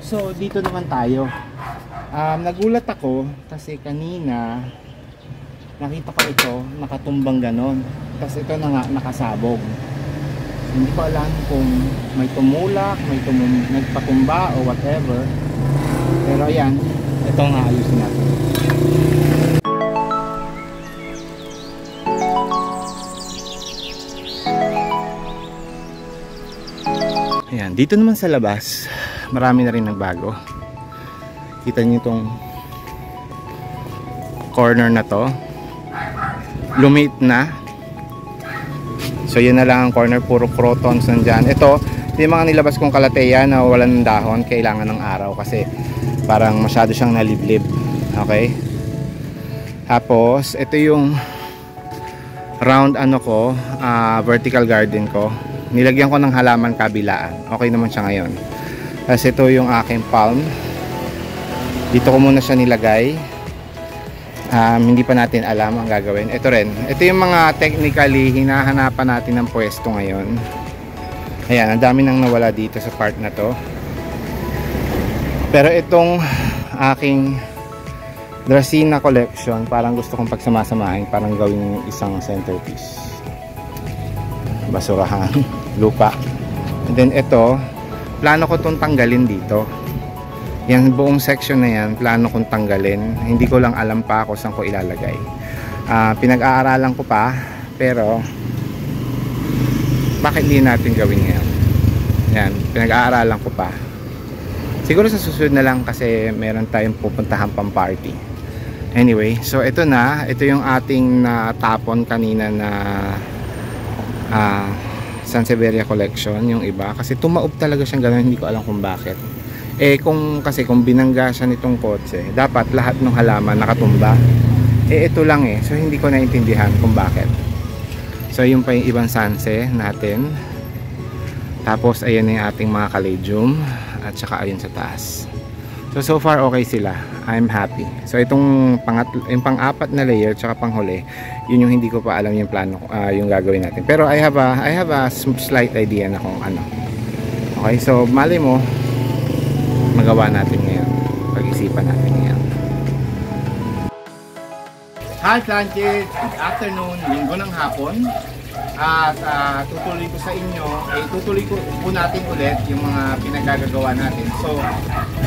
So dito naman tayo. Nagulat ako kasi kanina nakita ko ito nakatumbang ganon. Tapos ito na nga nakasabog. Hindi ko alam kung may tumulak, nagpatumba o whatever. Pero ayan, ito nga ayusin natin. Ayan, dito naman sa labas, marami na rin nagbago. Kita niyo itong corner na to. Lumit na. So yun na lang ang corner, puro crotons nandyan. Ito, yung mga nilabas kong kalateya na walang dahon, kailangan ng araw kasi parang masyado siyang naliblib. Okay? Tapos, ito yung round ano ko, vertical garden ko. Nilagyan ko ng halaman kabilaan. Okay naman siya ngayon. Kasi ito yung aking palm. Dito ko muna siya nilagay. Hindi pa natin alam ang gagawin. Ito rin. Ito yung mga technically hinahanapan natin ng pwesto ngayon. Ayan, ang dami nang nawala dito sa part na to. Pero itong aking Dracaena collection, parang gusto kong pagsamasamahin, parang gawing isang centerpiece. Basurahan, lupa. And then ito, plano ko itong tanggalin dito. Yan buong section na yan, plano kong tanggalin. Hindi ko lang alam pa kung saan ko ilalagay. Pinag-aaralan ko pa, pero bakit hindi natin gawin yan? Yan, pinag-aaralan ko pa. Siguro sa susunod na lang kasi meron tayong pupuntahan pang party. Anyway, so ito na, ito yung ating natapon kanina na Sansevieria collection, yung iba. Kasi tumaob talaga siyang gano'n, hindi ko alam kung bakit. Kung binangga siya nitong kotse, dapat lahat ng halaman nakatumba. Ito lang so hindi ko naintindihan kung bakit. So yun pa yung ibang sanse natin. Tapos ayan yung ating mga caladium at saka ayun sa taas. So far okay sila. I'm happy. So itong yung pang-apat na layer tsaka panghuli, yun yung hindi ko pa alam yung plano, yung gagawin natin. Pero I have a slight idea na kung ano. Okay, so mali mo magawa natin ngayon. Pag-isipan natin ngayon. Hi Planchets! Good afternoon. Linggo ng hapon. At tutuloy ko sa inyo, tutuloy ko po natin ulit yung mga pinagagagawa natin. So,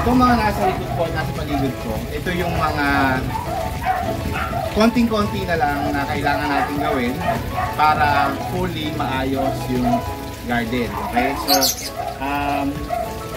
itong mga nasa likod ko, nasa paligid ko, ito yung mga konting-konti na lang na kailangan natin gawin para fully maayos yung garden. Okay? So,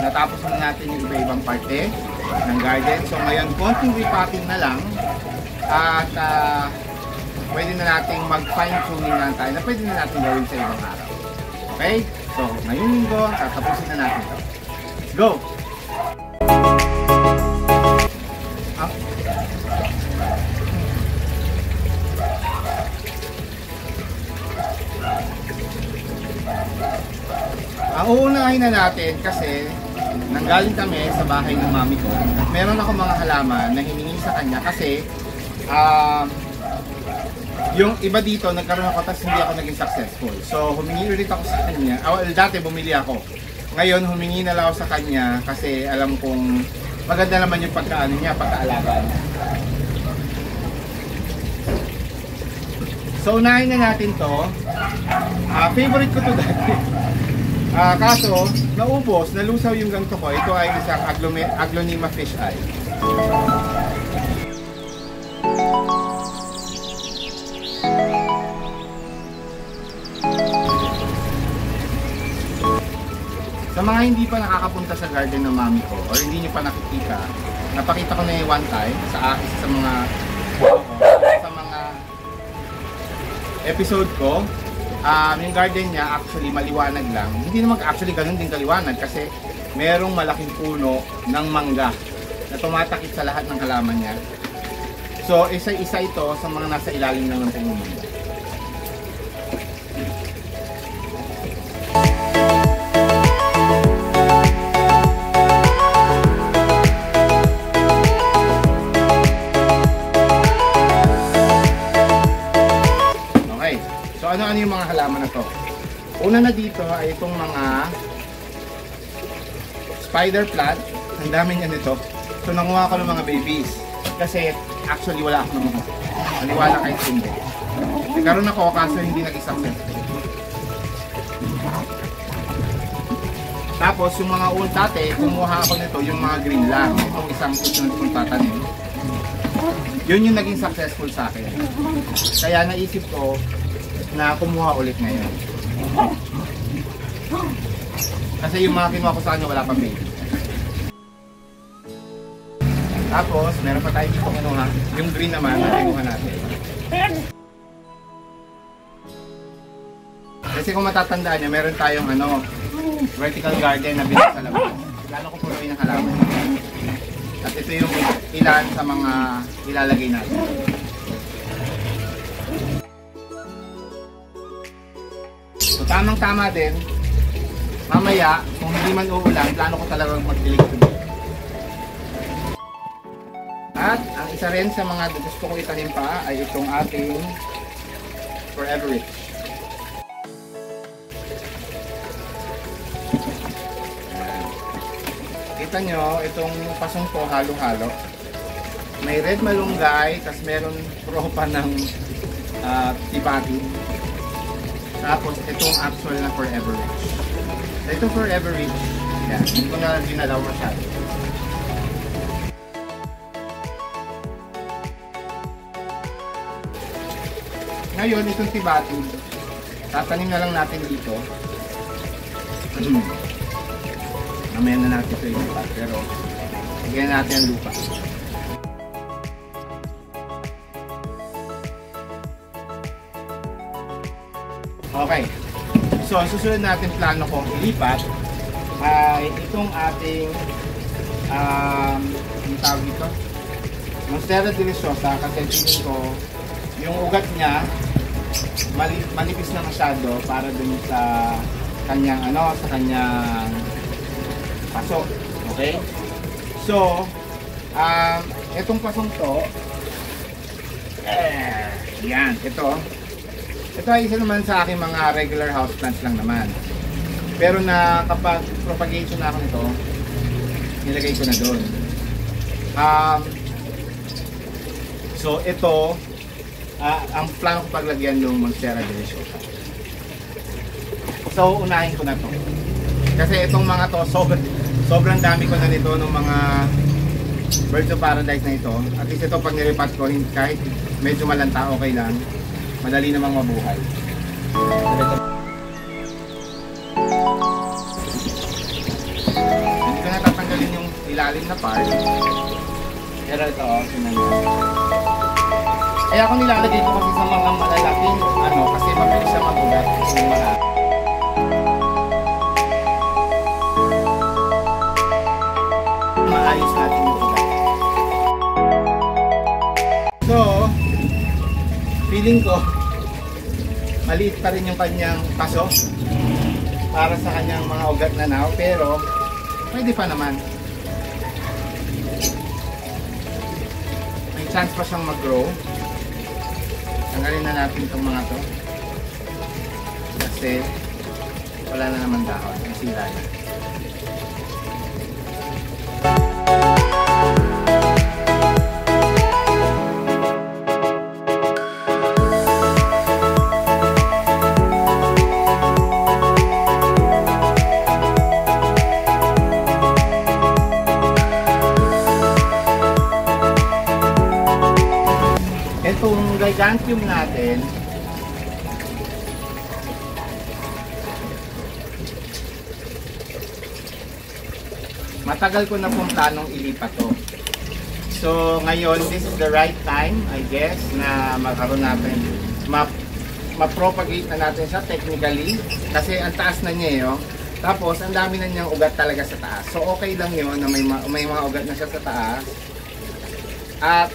natapos na natin yung iba-ibang parte ng garden. So, ngayon, konting repotting na lang at pwede na nating mag-fine-tuning lang tayo na pwede na natin gawin sa ibang araw. Okay? So, ngayong linggo, tatapusin na natin ito. Let's go! Ang uunahin na natin kasi nanggaling kami sa bahay ng mami ko at meron ako mga halaman na hiningi sa kanya kasi yung iba dito nagkaroon ako tapos hindi ako naging successful. So humingi ulit ako sa kanya. Dati bumili ako. Ngayon humingi na lang ako sa kanya kasi alam kong maganda naman yung pagkaano niya, pagkaalaga niya. So unahin na natin to. Favorite ko to dati. Kaso naubos, nalusaw yung ganito ko. Ito ay isang Aglonema fish eye. Sa mga hindi pa nakakapunta sa garden ng mami ko or hindi nyo pa nakikita, napakita ko na yung one time sa mga episode ko. Yung garden niya actually maliwanag lang. Hindi naman actually ganun din kaliwanag kasi merong malaking puno ng mangga na tumatakip sa lahat ng halaman niya. So isa-isa ito sa mga nasa ilalim ng pumumangga. Ano yung mga halaman na to? Una na dito ay itong mga spider plant Ang dami niya nito. So nanguha ko ng mga babies. Kasi actually wala ako ng mga. Maniwala kahit hindi. Nagkaroon ako kaso hindi nag-successful. Tapos yung mga old dati, kumuha ako nito yung mga green lang. Itong isang susunod kong tatanim. Yun yung naging successful sa akin. Kaya naisip ko na kumuha ulit ngayon. Kasi yung mga kinuha ko sa kanya wala pang baby. Tapos meron pa tayo dito kinuha. Yung green naman na kinuha natin. Kasi kung matatandaan nyo, meron tayong vertical garden na bilang sa labas. Lalo ko punuin ang halaman. At ito yung ilan sa mga ilalagay natin. So tamang-tama din. Mamaya, kung hindi man uulan, plano ko talagang magdilig ito. At ang isa rin sa mga gusto ko itanim pa ay itong ating Forever Rich. Kita nyo, itong pasong to halo-halo. May red malunggay, tas meron propa ng tibati. Tapos itong actual na Forever Rich. So itong Forever Rich, yan, hindi ko na dinalaw masyado. Ngayon, itong tibati, tatanim na lang natin dito. Mamaya na natin ito ilipat, pero lagyan natin ang lupa. Okay. So, ang susunod natin plano kong ilipat ay itong ating yung tawag dito? Monstera Deliciosa, kasi tingin ko yung ugat niya manipis na masyado para dun sa kanyang sa kanyang paso. Okay? So, itong pasong to, yan, ito ay isa naman sa aking mga regular houseplants lang naman. Pero na kapag propagation na ako nito, nilagay ko na doon. So, ito, ang plano ko paglagyan ng Monstera Deliciosa. So, unahin ko na to. Kasi itong mga to, sobrang dami ko na nito ng mga Birds of Paradise na ito. At least ito pag nilipat ko, kahit medyo malanta, okay lang. Madali namang mabuhay. Hindi ko na tatanggalin yung ilalim na part. Pero ito, sinan nyo. Kaya ako nilalagay ko kasi sa mga malalaking kasi mabilis siya magulat yung mga maayos natin yung ugat. So, feeling ko maliit pa rin yung kanyang paso para sa kanyang mga ugat na now, pero pwede pa naman. May chance pa siyang mag-grow. Tanggalin na natin itong mga to kasi wala na naman dahon, nasira na. Itong gigantium natin, matagal ko na pong planong ilipat to. So ngayon, this is the right time, I guess, na magkaroon natin, ma-propagate na natin siya technically. Kasi ang taas na niya eh. Tapos ang dami na niyang ugat talaga sa taas. So okay lang yun na may mga ugat na siya sa taas. At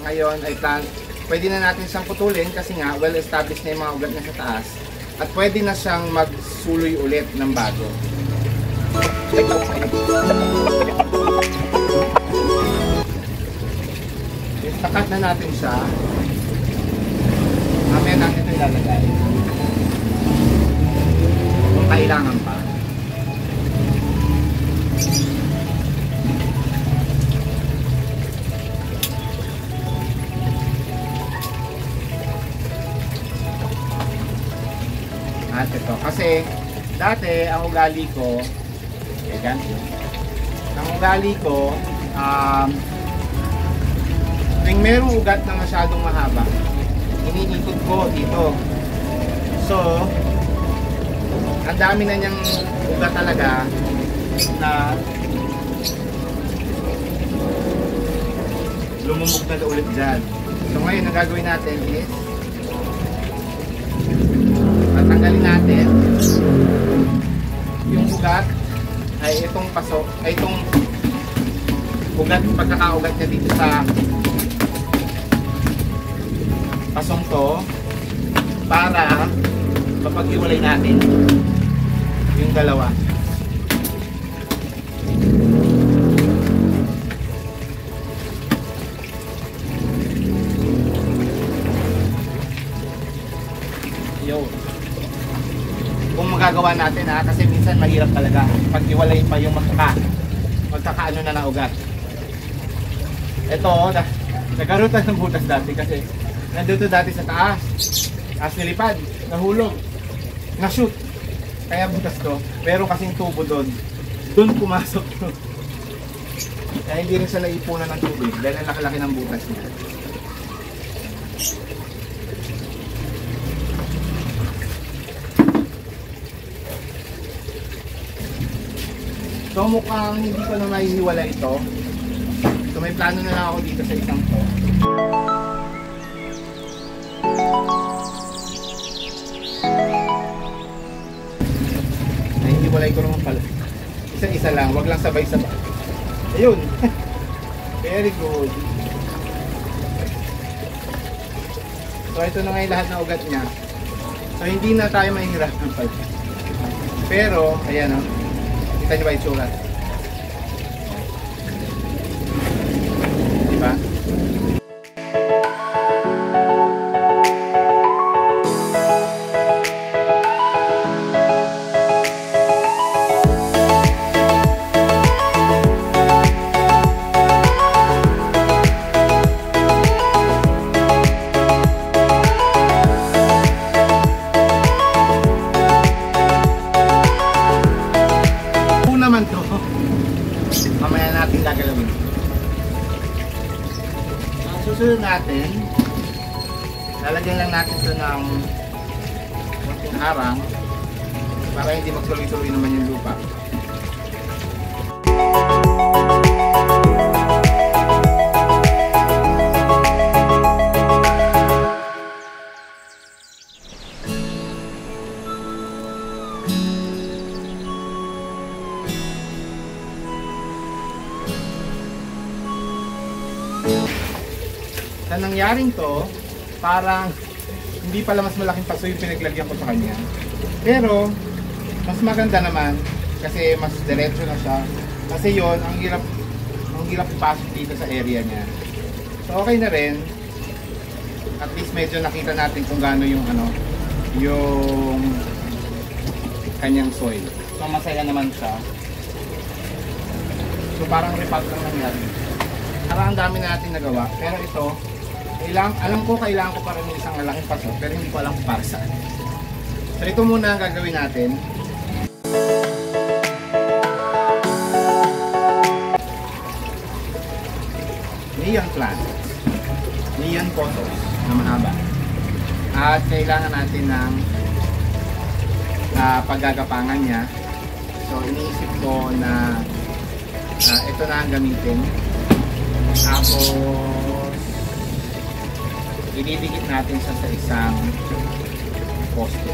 ngayon ay pwede na natin siyang putulin kasi nga well established na yung mga ugat na sa taas. At pwede na siyang magsuloy ulit ng bago. Takat na natin siya. Mamaya natin ito ilalagay. Kung kailangan pa. dati, ang ugali ko, ang ugali ko, tuwing merong ugat na masyadong mahaba, iniikot ko dito. So, ang dami na niyang ugat talaga na lumumog na ulit dyan. So ngayon, ang gagawin natin is tatanggalin natin yung ugat ay itong pasok, ay itong ugat, pagkakaugat niya dito sa pasong to para mapag-iwalay natin yung dalawa. Kung magagawa natin kasi minsan mahirap talaga pag-iwalay pa yung magkakaano na ng ugat. Ito, nagkaroon tayo ng butas dati kasi nandito dati sa taas. As nilipad, nahulog, na-shoot. Kaya butas to. Meron kasing tubo doon. Doon pumasok to. Kaya hindi rin siya naipunan ng tubig dahil ang laki-laki ng butas niya. So mukhang hindi ko na mahihiwala ito. So may plano na lang ako dito sa isang to. Nahihiwalay ko naman pala. Isa-isa lang, wag lang sabay-sabay. Ayun. Very good. So ito na nga yung lahat ng ugat niya. So hindi na tayo mahihirapan pala. Pero, ayan o. Kita nyo ba yung sulat? Diba? Naman to, mamaya natin gagalawin. Ang susunod natin, lalagyan lang natin ito ng konting harang para hindi magtuloy-tuloy naman yung lupa. Sa nangyaring to, parang hindi pala mas malaking paso yung pinaglagyan ko sa kanya. Pero, mas maganda naman kasi mas diretso na siya. Kasi yon ang hirap ipasok dito sa area niya. So okay na rin. At least medyo nakita natin kung gaano yung yung kanyang soil. So masaya naman siya. So parang repot lang nangyari. Parang ang dami natin nagawa. Pero ito, alam ko kailangan ko pa rin isang malaking paso, pero hindi ko alam kung para saan. So ito muna ang gagawin natin. Neon plants, neon photos na mahaba. At kailangan natin ng paggagapangan niya. So iniisip ko na ito na ang gamitin. Tapos ididikit natin siya sa isang poste.